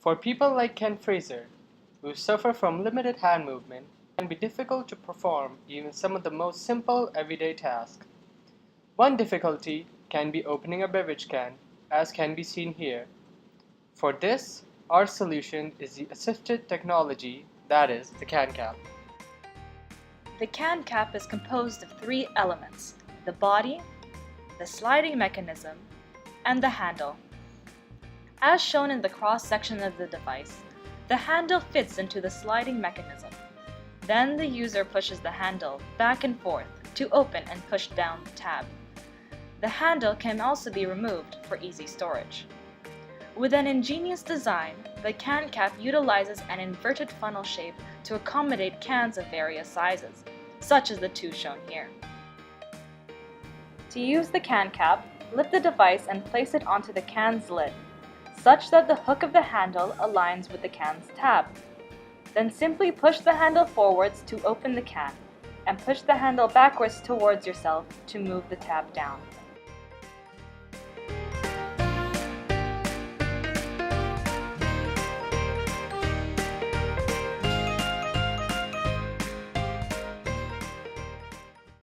For people like Ken Fraser, who suffer from limited hand movement, it can be difficult to perform even some of the most simple everyday tasks. One difficulty can be opening a beverage can, as can be seen here. For this, our solution is the assisted technology, that is, the can cap. The can cap is composed of three elements: the body, the sliding mechanism, and the handle. As shown in the cross-section of the device, the handle fits into the sliding mechanism. Then the user pushes the handle back and forth to open and push down the tab. The handle can also be removed for easy storage. With an ingenious design, the can cap utilizes an inverted funnel shape to accommodate cans of various sizes, such as the two shown here. To use the can cap, lift the device and place it onto the can's lid, such that the hook of the handle aligns with the can's tab. Then simply push the handle forwards to open the can, and push the handle backwards towards yourself to move the tab down.